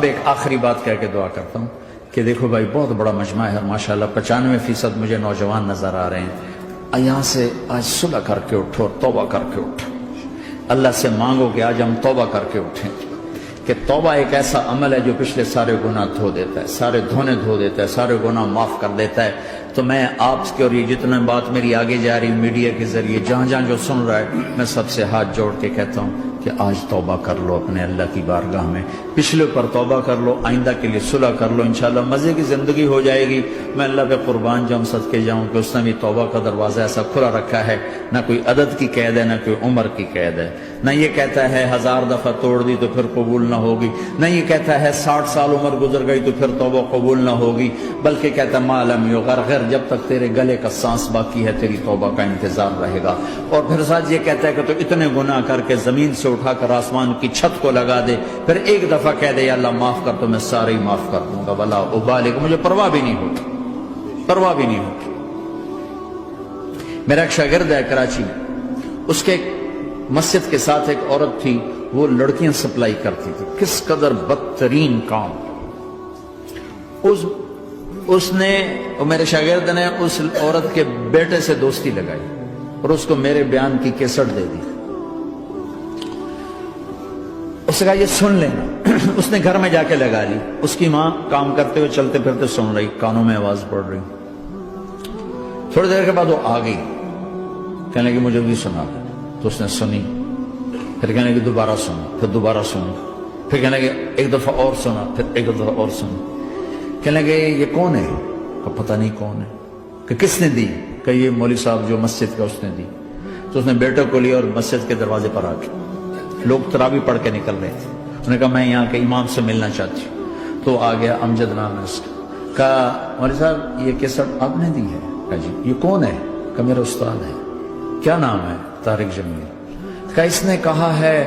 ایک آخری بات کہہ کے دعا کرتا ہوں کہ دیکھو بھائی بہت بڑا مجمع ہے ماشاءاللہ 95% مجھے نوجوان نظر آ رہے ہیں. یہاں سے آج صلح کر کے اٹھو اور توبہ کر کے اٹھو. اللہ سے مانگو کہ آج ہم توبہ کر کے اٹھیں کہ توبہ ایک ایسا عمل ہے جو پچھلے سارے گناہ دھو دیتا ہے, سارے دھونے دھو دیتا ہے, سارے گناہ معاف کر دیتا ہے. تو میں آپ کے اور یہ جتنا بات میری آگے جا رہی میڈیا کے ذریعے جہاں جہاں جو سن رہا ہے میں سب سے ہاتھ جوڑ کے کہتا ہوں کہ آج توبہ کر لو اپنے اللہ کی بارگاہ میں, پچھلے پر توبہ کر لو, آئندہ کے لیے صلح کر لو, انشاءاللہ مزے کی زندگی ہو جائے گی. میں اللہ پہ قربان جاؤں صدقے جاؤں کہ اس نے بھی توبہ کا دروازہ ایسا کھلا رکھا ہے, نہ کوئی عدد کی قید ہے, نہ کوئی عمر کی قید ہے, نہ یہ کہتا ہے 1000 دفعہ توڑ دی تو پھر قبول نہ ہوگی, نہ یہ کہتا ہے 60 سال عمر گزر گئی تو پھر توبہ قبول نہ ہوگی, بلکہ کہتا ہے ما لم یغرغر, جب تک تیرے گلے کا سانس باقی ہے تیری توبہ کا انتظار رہے گا. اور پھر ساتھ یہ کہتا ہے کہ تو اتنے گناہ کر کے زمین سے اٹھا کر آسمان کی چھت کو لگا دے, پھر ایک دفعہ کہہ دے یا اللہ معاف کر تو میں سارے ہی معاف کر دوں گا, ولا ابالغ, مجھے پرواہ بھی نہیں ہوتی, پرواہ بھی نہیں ہوتی. میرا ایک شاگرد ہے کراچی میں, اس کے مسجد کے ساتھ ایک عورت تھی, وہ لڑکیاں سپلائی کرتی تھی. کس قدر بدترین کام. اس نے, میرے شاگرد نے اس عورت کے بیٹے سے دوستی لگائی اور اس کو میرے بیان کی کیسٹ دے دی. اس نے کہا یہ سن لینا. اس نے گھر میں جا کے لگا لی. اس کی ماں کام کرتے ہوئے چلتے پھرتے سن رہی, کانوں میں آواز پڑ رہی. تھوڑی دیر کے بعد وہ آ گئی, کہنے لگی مجھے بھی سنا. تو اس نے سنی, پھر کہنے لگی دوبارہ سنا, پھر دوبارہ سنی, پھر کہنے لگی ایک دفعہ اور سنا, پھر ایک دفعہ اور سنا. کہنے لگے یہ کون ہے؟ کہ پتہ نہیں کون ہے. کہ کس نے دی؟ کہ یہ مولوی صاحب جو مسجد کا اس نے دی. تو اس نے بیٹے کو لیا اور مسجد کے دروازے پر آ کے, لوگ تراویح پڑھ کے نکل رہے تھے, اس نے کہا میں یہاں کے امام سے ملنا چاہتی ہوں. تو آ گیا, امجد نام ہے اس کا. کہا مولوی صاحب یہ کیسٹ آپ نے دی ہے؟ کہا جی. یہ کون ہے؟ کہ میرا استاد ہے. کیا نام ہے؟ طارق جمیل. کہا اس نے کہا ہے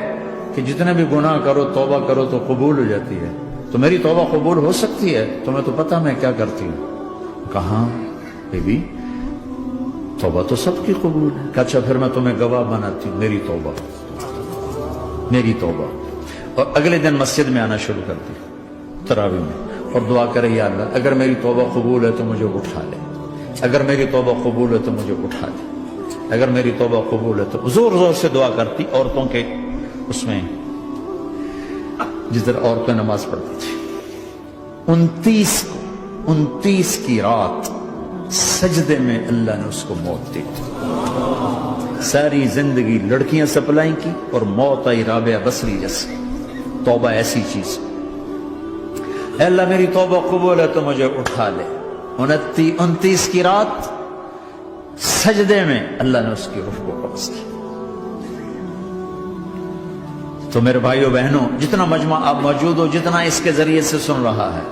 کہ جتنے بھی گناہ کرو توبہ کرو تو قبول ہو جاتی ہے, تو میری توبہ قبول ہو سکتی ہے؟ تمہیں تو پتہ میں کیا کرتی ہوں. کہاں بی بی توبہ تو سب کی قبول ہے. کہ اچھا پھر میں تمہیں گواہ بناتی ہوں, میری توبہ, میری توبہ. اور اگلے دن مسجد میں آنا شروع کر دی تراویح میں, اور دعا کرے یا اللہ اگر میری توبہ قبول ہے تو مجھے اٹھا لے, اگر میری توبہ قبول ہے تو مجھے اٹھا لے, اگر میری توبہ قبول ہے تو. زور زور سے دعا کرتی عورتوں کے اس میں, جس طرح عورتیں نماز پڑھتی تھی. 29 کی رات سجدے میں اللہ نے اس کو موت دی. ساری زندگی لڑکیاں سپلائی کی اور موت آئی رابعہ بصری جیسے. توبہ ایسی چیز, اے اللہ میری توبہ قبول ہے تو مجھے اٹھا لے. 29 کی رات سجدے میں اللہ نے اس کی روح کو قبض کی. تو میرے بھائیو بہنوں, جتنا مجمع آپ موجود ہو, جتنا اس کے ذریعے سے سن رہا ہے,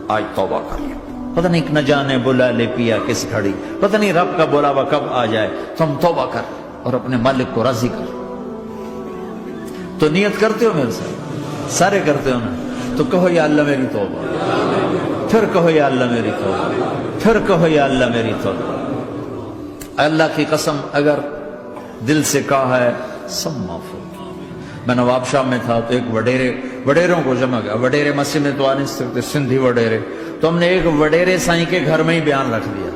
آج توبہ کر لو. پتہ نہیں نہ جانے بلا لے پیا کس گھڑی, پتہ نہیں رب کا بلاوا کب آ جائے. تم توبہ کر اور اپنے مالک کو راضی کر. تو نیت کرتے ہو میرے ساتھ, سارے کرتے ہو نا؟ تو کہو یا اللہ میری توبہ, پھر کہو یا اللہ میری توبہ, پھر کہو یا اللہ میری توبہ. اللہ کی قسم اگر دل سے کہا ہے سب معاف ہو. میں نواب شاہ میں تھا تو ایک وڈیروں کو جمع گیا. وڈیرے مسجد میں تو آ نہیں سکتے, سندھی وڈیرے, تو ہم نے ایک وڈیرے سائیں کے گھر میں ہی بیان رکھ دیا.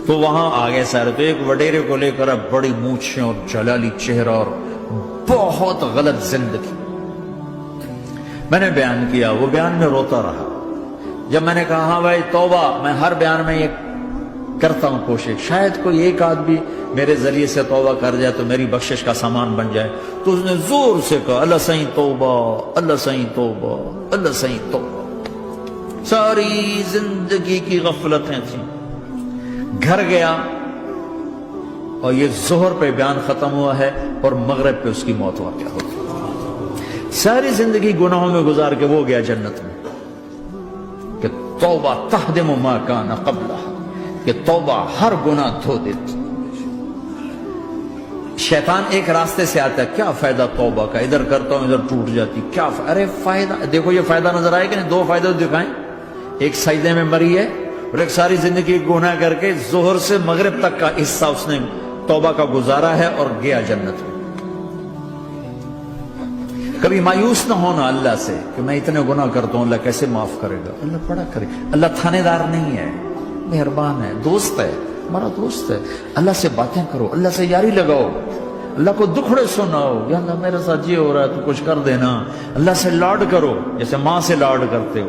تو وہاں آگے سارے, تو ایک وڈیرے کو لے کر بڑی مونچھیں اور جلالی چہرہ اور بہت غلط زندگی. میں نے بیان کیا, وہ بیان میں روتا رہا. جب میں نے کہا ہاں بھائی توبہ, میں ہر بیان میں یہ کرتا ہوں کوشش, شاید کوئی ایک آدمی میرے ذریعے سے توبہ کر جائے تو میری بخشش کا سامان بن جائے. تو اس نے زور سے کہا اللہ سائیں توبہ, اللہ سائیں توبہ, اللہ سائیں توبہ. ساری زندگی کی غفلتیں تھیں. گھر گیا اور یہ ظہر پہ بیان ختم ہوا ہے اور مغرب پہ اس کی موت واقع ہو گئی. ساری زندگی گناہوں میں گزار کے وہ گیا جنت میں. کہ توبہ تہدم ما کان قبلہ, کہ توبہ ہر گناہ دھو دیتی. شیطان ایک راستے سے آتا ہے, کیا فائدہ توبہ کا, ادھر کرتا ہوں ادھر ٹوٹ جاتی, کیا ارے فائدہ دیکھو, یہ فائدہ نظر آئے کہ نہیں؟ 2 فائدے دکھائیں. ایک سجدے میں مری ہے اور ایک ساری زندگی گناہ کر کے ظہر سے مغرب تک کا حصہ اس نے توبہ کا گزارا ہے اور گیا جنت میں. کبھی مایوس نہ ہونا اللہ سے کہ میں اتنے گناہ کرتا ہوں، اللہ کیسے معاف کرے گا؟ اللہ بڑا کرے. اللہ تھانے دار نہیں ہے، مہربان ہے، دوست ہے، ہمارا دوست ہے. اللہ سے باتیں کرو، اللہ سے یاری لگاؤ، اللہ کو دکھڑے سناؤ. یا اللہ میرے ساتھ یہ ہو رہا ہے تو کچھ کر دینا. اللہ سے لاڈ کرو جیسے ماں سے لاڈ کرتے ہو.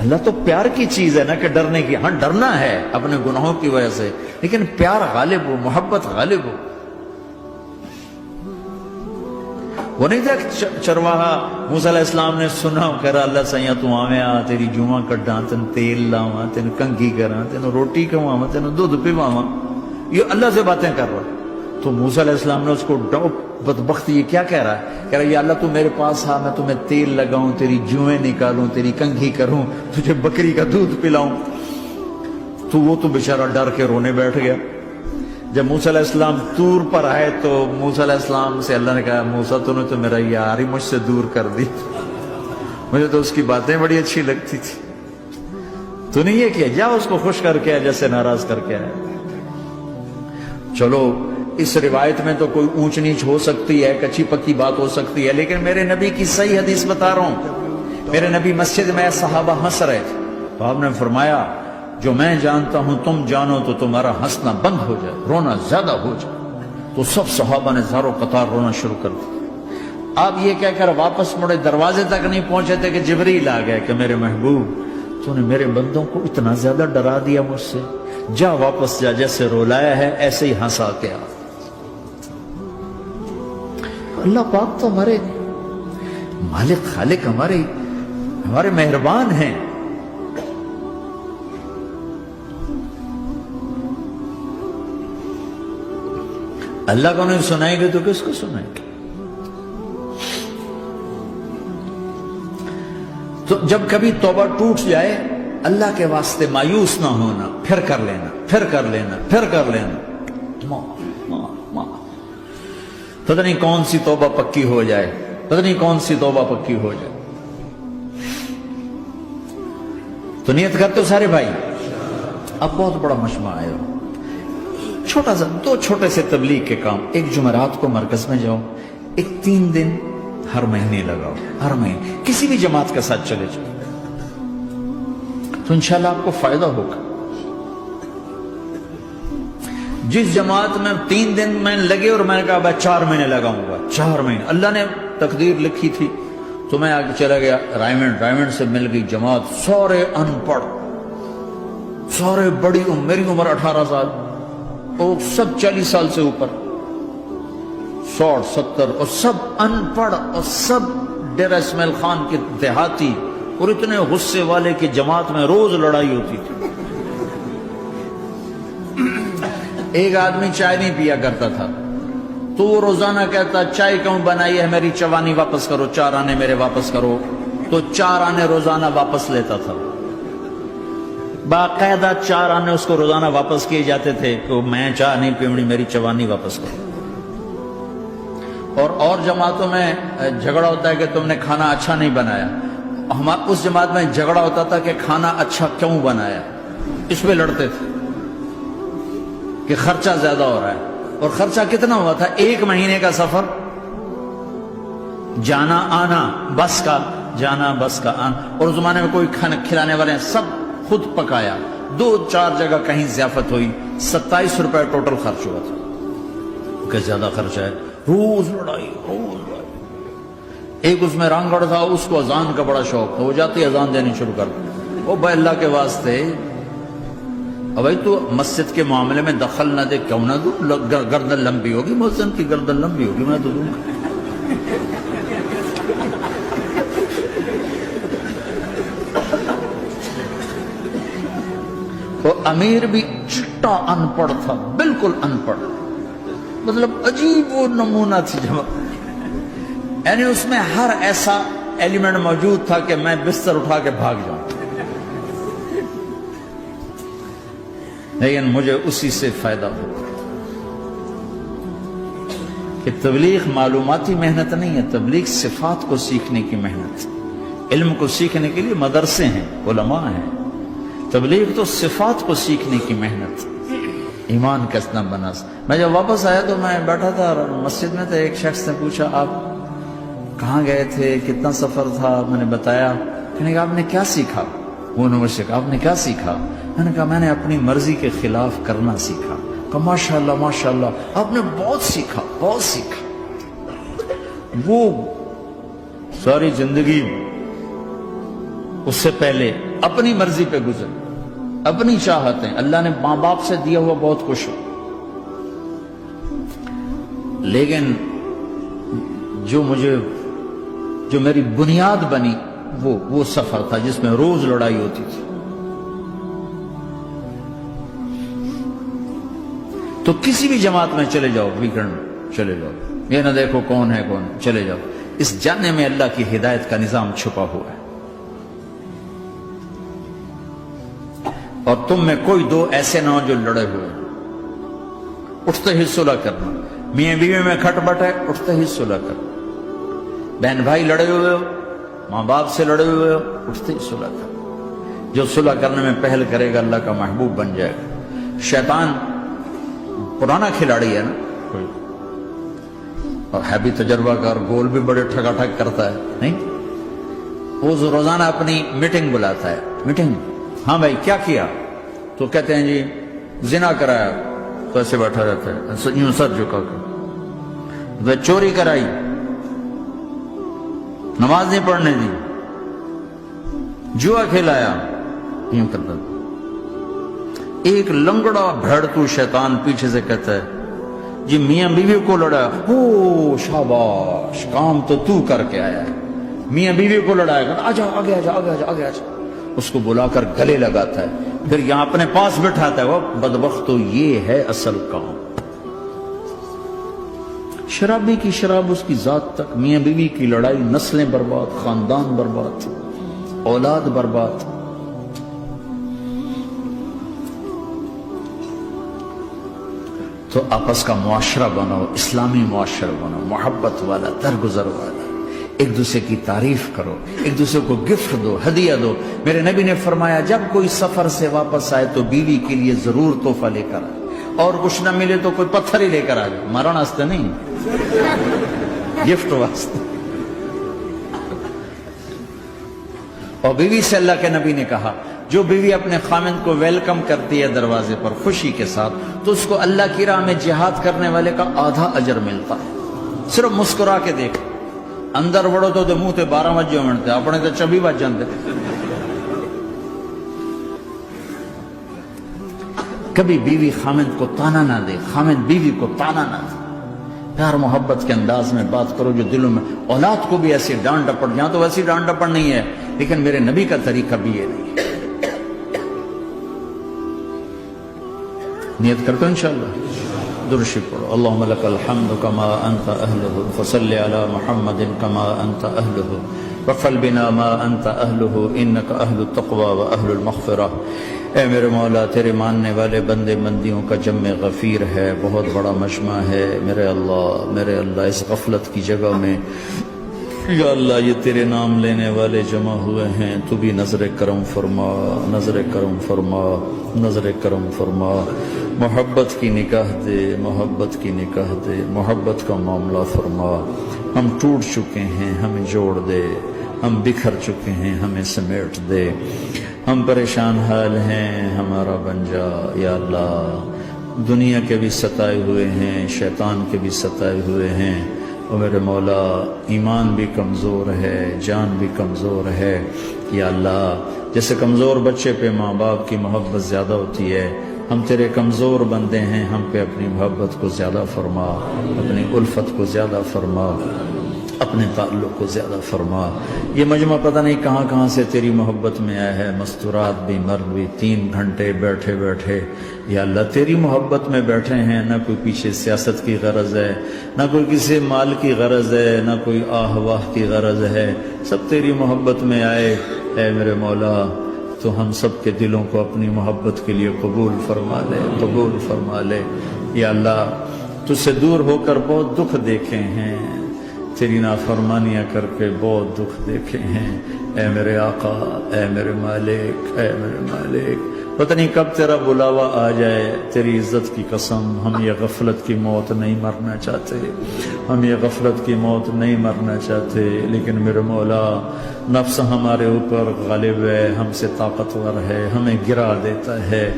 اللہ تو پیار کی چیز ہے نا کہ ڈرنے کی. ہاں ڈرنا ہے اپنے گناہوں کی وجہ سے، لیکن پیار غالب ہو، محبت غالب ہو. وہ نہیں تھا چرواہا موسیٰ علیہ السلام نے سنا کہہ رہا اللہ سیاں تو آویں آ تیری جوہاں کڈاں، تین تیل لاواں، تین کنگھی کراں، تین روٹی کھواواں، تین دودھ پیواواں. یہ اللہ سے باتیں کر رہا. تو موسیٰ علیہ السلام نے اس کو بدبخت یہ کیا کہہ رہا ہے؟ کہہ رہا یا اللہ تو میرے پاس آ، میں تمہیں تیل لگاؤں، تیری جوئیں نکالوں، تیری کنگھی کروں، تجھے بکری کا دودھ پلاؤں. تو وہ تو بیچارہ ڈر کے رونے بیٹھ گیا. جب موسیٰ علیہ السلام طور پر آئے تو موسیٰ علیہ السلام سے اللہ نے کہا موسیٰ تو نے تو میرا یار ہی مجھ سے دور کر دی، مجھے تو اس کی باتیں بڑی اچھی لگتی تھی. تو نے یہ کیا، جا اس کو خوش کر کے جیسے ناراض کر کے آئے. چلو اس روایت میں تو کوئی اونچ نیچ ہو سکتی ہے، کچی پکی بات ہو سکتی ہے، لیکن میرے نبی کی صحیح حدیث بتا رہا ہوں. میرے نبی مسجد میں صحابہ ہنس رہے تھے تو آپ نے فرمایا جو میں جانتا ہوں تم جانو تو تمہارا ہنسنا بند ہو جائے، رونا زیادہ ہو جائے. تو سب صحابہ نے زارو قطار رونا شروع کر دیا. آپ یہ کہہ کر واپس مڑے، دروازے تک نہیں پہنچے تھے کہ جبریل آ گئے کہ میرے محبوب تو نے میرے بندوں کو اتنا زیادہ ڈرا دیا مجھ سے، جا واپس جا، جیسے رولایا ہے ایسے ہی ہنسا کے آ. اللہ پاک تو ہمارے مالک خالق، ہمارے مہربان ہیں. اللہ کو نہیں سنائیں گے تو کس کو سنائیں گے؟ تو جب کبھی توبہ ٹوٹ جائے اللہ کے واسطے مایوس نہ ہونا، پھر کر لینا، پھر کر لینا، پھر کر لینا. پتہ نہیں کون سی توبہ پکی ہو جائے، پتہ نہیں کون سی توبہ پکی ہو جائے. تو نیت کرتے ہو سارے بھائی؟ اب بہت بڑا مجمع آئے ہو، چھوٹا سا 2 چھوٹے سے تبلیغ کے کام. ایک جمعرات کو مرکز میں جاؤ، ایک 3 دن ہر مہینے لگاؤ، ہر مہینے کسی بھی جماعت کے ساتھ چلے جاؤ تو انشاءاللہ آپ کو فائدہ ہوگا. جس جماعت میں 3 دن میں لگے اور میں نے کہا بھائی 4 مہینے لگاؤں گا، 4 مہینے اللہ نے تقدیر لکھی تھی تو میں آگے چلا گیا. رائمنڈ سے مل گئی جماعت، سارے ان پڑھ، سارے بڑی میری عمر 18 سال اور سب 40 سال سے اوپر، 60 70 اور سب ان پڑھ اور سب ڈیرہ اسماعیل خان کے دیہاتی، اور اتنے غصے والے کہ جماعت میں روز لڑائی ہوتی تھی. ایک آدمی چائے نہیں پیا کرتا تھا تو وہ روزانہ کہتا چائے کیوں بنائی ہے، میری چوانی واپس کرو، 4 آنے میرے واپس کرو. تو 4 آنے روزانہ واپس لیتا تھا. باقاعدہ 4 آنے اس کو روزانہ واپس کیے جاتے تھے کہ میں چائے نہیں پیونی، میری چوانی واپس کرو. اور جماعتوں میں جھگڑا ہوتا ہے کہ تم نے کھانا اچھا نہیں بنایا. اس جماعت میں جھگڑا ہوتا تھا کہ کھانا اچھا کیوں بنایا. اس پہ لڑتے تھے کہ خرچہ زیادہ ہو رہا ہے. اور خرچہ کتنا ہوا تھا؟ 1 مہینے کا سفر، جانا آنا، بس کا جانا بس کا آنا. اور اس زمانے میں کوئی کھانا کھلانے والے سب خود پکایا. 2-4 جگہ کہیں ضیافت ہوئی، 27 روپے ٹوٹل خرچ ہوا تھا. کہ زیادہ خرچہ ہے، روز لڑائی، روز لڑائی. ایک اس میں رانگڑ تھا، اس کو اذان کا بڑا شوق تھا، وہ جاتی اذان دینی شروع کر دی. وہ بھائی اللہ کے واسطے بھائی تو مسجد کے معاملے میں دخل نہ دے، کیوں نہ دوں؟ گردن لمبی ہوگی، مؤذن کی گردن لمبی ہوگی، میں تو دوں گا. وہ امیر بھی چھٹا ان پڑھ تھا، بالکل ان پڑھ، مطلب عجیب وہ نمونہ تھی جماعت. یعنی اس میں ہر ایسا ایلیمنٹ موجود تھا کہ میں بستر اٹھا کے بھاگ جاؤں، لیکن مجھے اسی سے فائدہ ہو کہ تبلیغ معلوماتی محنت نہیں ہے، تبلیغ صفات کو سیکھنے کی محنت. علم کو سیکھنے کے لیے مدرسے ہیں، علماء ہیں. تبلیغ تو صفات کو سیکھنے کی محنت. ایمان کس نہ بناس. میں جب واپس آیا تو میں بیٹھا تھا مسجد میں، تو ایک شخص نے پوچھا آپ کہاں گئے تھے، کتنا سفر تھا؟ میں نے بتایا. کہنے کہا آپ نے کیا سیکھا؟ وہ نے مجھ سے کہا آپ نے کیا سیکھا؟ میں نے کہا میں نے اپنی مرضی کے خلاف کرنا سیکھا. کہا ماشاءاللہ ماشاءاللہ آپ نے بہت سیکھا بہت سیکھا. وہ ساری زندگی اس سے پہلے اپنی مرضی پہ گزر، اپنی چاہتیں، اللہ نے ماں باپ سے دیا ہوا بہت کچھ، لیکن جو میری بنیاد بنی وہ سفر تھا جس میں روز لڑائی ہوتی تھی. تو کسی بھی جماعت میں چلے جاؤ، ویکنڈ میں چلے جاؤ، یہ نہ دیکھو کون ہے کون، چلے جاؤ. اس جاننے میں اللہ کی ہدایت کا نظام چھپا ہوا ہے. اور تم میں کوئی دو ایسے نہ ہو جو لڑے ہوئے، اٹھتے ہی صلح کرنا. میاں بیوی میں کھٹ بٹ ہے، اٹھتے ہی صلح کرنا. بہن بھائی لڑے ہوئے ہو، ماں باپ سے لڑے ہوئے ہو، اٹھتے ہی صلح کرنا. جو صلح کرنے میں پہل کرے گا اللہ کا محبوب بن جائے گا. شیطان پرانا کھلاڑی ہے نا کوئی، اور ہے بھی تجربہ کار، گول بھی بڑے ٹھگا ٹھگ کرتا ہے نہیں. وہ روزانہ اپنی میٹنگ بلاتا ہے. میٹنگ، ہاں بھائی کیا کیا؟ تو کہتے ہیں جی زنا کرایا، تو ایسے بیٹھا رہتا ہے یوں سر جھکا کر. چوری کرائی، نماز نہیں پڑھنے دی، جوا کھلایا، یوں کرتا. ایک لنگڑا بھڑتو شیطان پیچھے سے کہتا ہے جی میاں بیوی کو لڑایا، او شاباش کام تو کر کے آیا ہے. میاں بیوی کو لڑایا، آجا آگے آجا آگے آجا آگے آجا. اس کو بلا کر گلے لگاتا ہے، پھر یہاں اپنے پاس بٹھاتا ہے. وہ بدبختو یہ ہے اصل کام. شرابی کی شراب اس کی ذات تک، میاں بیوی کی لڑائی، نسلیں برباد، خاندان برباد، اولاد برباد. تو آپس کا معاشرہ بناؤ، اسلامی معاشرہ بناؤ، محبت والا، درگزر والا. ایک دوسرے کی تعریف کرو، ایک دوسرے کو گفٹ دو، ہدیہ دو. میرے نبی نے فرمایا جب کوئی سفر سے واپس آئے تو بیوی کے لیے ضرور تحفہ لے کر آئے، اور کچھ نہ ملے تو کوئی پتھر ہی لے کر آ جائے. مارا واسطے نہیں، گفٹ واسطے. اور بیوی سے اللہ کے نبی نے کہا جو بیوی اپنے خامند کو ویلکم کرتی ہے دروازے پر خوشی کے ساتھ، تو اس کو اللہ کی راہ میں جہاد کرنے والے کا آدھا اجر ملتا ہے. صرف مسکرا کے دیکھ. اندر وڑو تو منہ تے 12 بجے منتے، اپنے تو 24 بج جاندے. کبھی بیوی خامند کو تانا نہ دے، خامند بیوی کو تانا نہ دے. پیار محبت کے انداز میں بات کرو جو دلوں میں. اولاد کو بھی ایسی ڈانٹ ڈپٹ، یہاں تو ویسی ڈانٹ ڈپٹ نہیں ہے، لیکن میرے نبی کا طریقہ بھی یہ نہیں ہے. نیت کرتے ہو انشاءاللہ. درشی پڑھو. اللہم لک الحمد کما انت اہلہ فصل علی محمد کما انت اہلہ وفل بنا ما انت اہلہ انک اہل التقوی و اہل المغفرہ. اے میرے مولا تیرے ماننے والے بندے بندیوں کا جمع غفیر ہے، بہت بڑا مجمع ہے. میرے اللہ اس غفلت کی جگہ میں یا اللہ یہ تیرے نام لینے والے جمع ہوئے ہیں، تو بھی نظر کرم فرما، نظر کرم فرما، نظر کرم فرما. محبت کی نکاح دے، محبت کی نکاح دے، محبت کا معاملہ فرما. ہم ٹوٹ چکے ہیں ہمیں جوڑ دے، ہم بکھر چکے ہیں ہمیں سمیٹ دے. ہم پریشان حال ہیں ہمارا بن جا یا اللہ. دنیا کے بھی ستائے ہوئے ہیں، شیطان کے بھی ستائے ہوئے ہیں. اور میرے مولا ایمان بھی کمزور ہے، جان بھی کمزور ہے یا اللہ. جیسے کمزور بچے پہ ماں باپ کی محبت زیادہ ہوتی ہے، ہم تیرے کمزور بندے ہیں، ہم پہ اپنی محبت کو زیادہ فرما، اپنی الفت کو زیادہ فرما، اپنے تعلق کو زیادہ فرما. یہ مجمع پتہ نہیں کہاں کہاں سے تیری محبت میں آیا ہے. مستورات بھی مرد بھی 3 گھنٹے بیٹھے بیٹھے یا اللہ تیری محبت میں بیٹھے ہیں. نہ کوئی پیچھے سیاست کی غرض ہے، نہ کوئی کسی مال کی غرض ہے، نہ کوئی آہ واہ کی غرض ہے. سب تیری محبت میں آئے. اے میرے مولا تو ہم سب کے دلوں کو اپنی محبت کے لیے قبول فرما لے، قبول فرما لے. یا اللہ تجھ سے دور ہو کر بہت دکھ دیکھے ہیں، تیری نافرمانیاں کر کے بہت دکھ دیکھے ہیں، اے میرے آقا، اے میرے مالک، اے میرے مالک، پتہ نہیں کب تیرا بلاوا آ جائے، تیری عزت کی قسم ہم یہ غفلت کی موت نہیں مرنا چاہتے، ہم یہ غفلت کی موت نہیں مرنا چاہتے، لیکن میرے مولا نفس ہمارے اوپر غالب ہے، ہم سے طاقتور ہے، ہمیں گرا دیتا ہے،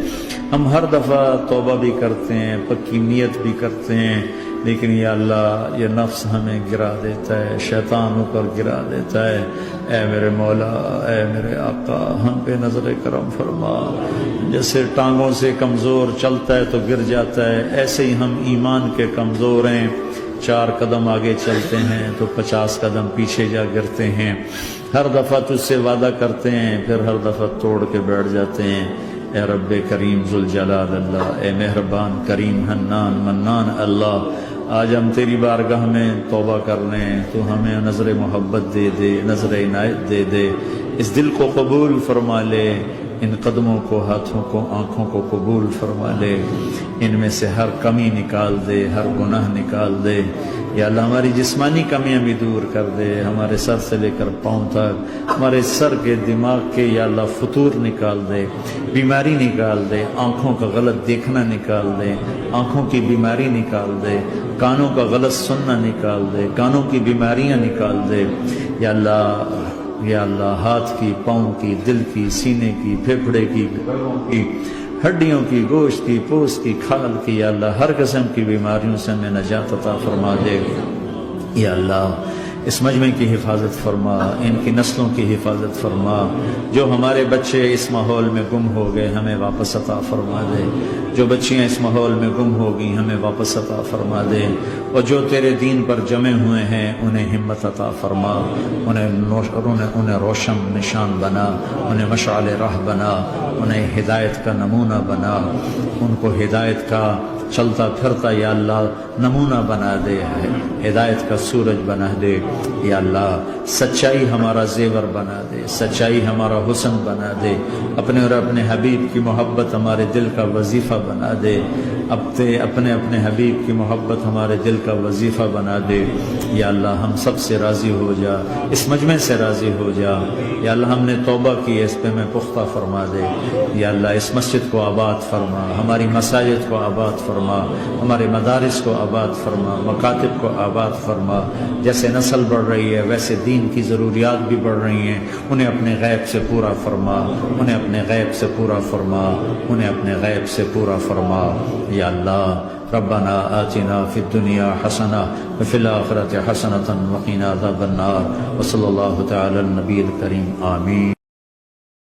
ہم ہر دفعہ توبہ بھی کرتے ہیں، پکی نیت بھی کرتے ہیں، لیکن یا اللہ یہ نفس ہمیں گرا دیتا ہے، شیطان اوپر گرا دیتا ہے۔ اے میرے مولا، اے میرے آقا، ہم پہ نظر کرم فرما، جیسے ٹانگوں سے کمزور چلتا ہے تو گر جاتا ہے، ایسے ہی ہم ایمان کے کمزور ہیں، 4 قدم آگے چلتے ہیں تو 50 قدم پیچھے جا گرتے ہیں، ہر دفعہ تجھ سے وعدہ کرتے ہیں پھر ہر دفعہ توڑ کے بیٹھ جاتے ہیں۔ اے رب کریم ذوالجلال اللہ، اے مہربان کریم حنان منان اللہ، آج ہم تیری بارگاہ میں توبہ کر رہے ہیں، تو ہمیں نظر محبت دے دے، نظر عنایت دے دے، اس دل کو قبول فرما لے، ان قدموں کو، ہاتھوں کو، آنکھوں کو قبول فرما لے، ان میں سے ہر کمی نکال دے، ہر گناہ نکال دے، یا اللہ ہماری جسمانی کمیاں بھی دور کر دے، ہمارے سر سے لے کر پاؤں تک، ہمارے سر کے دماغ کے یا اللہ فطور نکال دے، بیماری نکال دے، آنکھوں کا غلط دیکھنا نکال دے، آنکھوں کی بیماری نکال دے، کانوں کا غلط سننا نکال دے، کانوں کی بیماریاں نکال دے، یا اللہ، یا اللہ ہاتھ کی، پاؤں کی، دل کی، سینے کی، پھیپھڑے کی، گلوں کی، ہڈیوں کی، گوشت کی، پوست کی، کھال کی، یا اللہ ہر قسم کی بیماریوں سے ہمیں نجات عطا فرما دے، یا اللہ اس مجمع کی حفاظت فرما، ان کی نسلوں کی حفاظت فرما، جو ہمارے بچے اس ماحول میں گم ہو گئے ہمیں واپس عطا فرما دے، جو بچیاں اس ماحول میں گم ہو گئی ہمیں واپس عطا فرما دے، اور جو تیرے دین پر جمع ہوئے ہیں انہیں ہمت عطا فرما، انہیں روشن نشان بنا، انہیں مشعل راہ بنا، انہیں ہدایت کا نمونہ بنا، ان کو ہدایت کا چلتا پھرتا یا اللہ نمونہ بنا دے، ہدایت کا سورج بنا دے، یا اللہ سچائی ہمارا زیور بنا دے، سچائی ہمارا حسن بنا دے، اپنے اور اپنے حبیب کی محبت ہمارے دل کا وظیفہ بنا دے، اپنے حبیب کی محبت ہمارے دل کا وظیفہ بنا دے، یا اللہ ہم سب سے راضی ہو جا، اس مجمع سے راضی ہو جا، یا اللہ ہم نے توبہ کی اس پہ میں پختہ فرما دے، یا اللہ اس مسجد کو آباد فرما، ہماری مساجد کو آباد فرما، ہمارے مدارس کو آباد فرما، مکاتب کو آباد فرما، جیسے نسل بڑھ رہی ہے ویسے دین کی ضروریات بھی بڑھ رہی ہیں، انہیں اپنے غیب سے پورا فرما، انہیں اپنے غیب سے پورا فرما، انہیں اپنے غیب سے پورا فرما، یا اللہ ربنا آتنا فی الدنیا حسنہ وفی الآخرۃ حسنۃ وقنا عذاب النار، وصلی اللہ تعالی النبی الکریم، آمین۔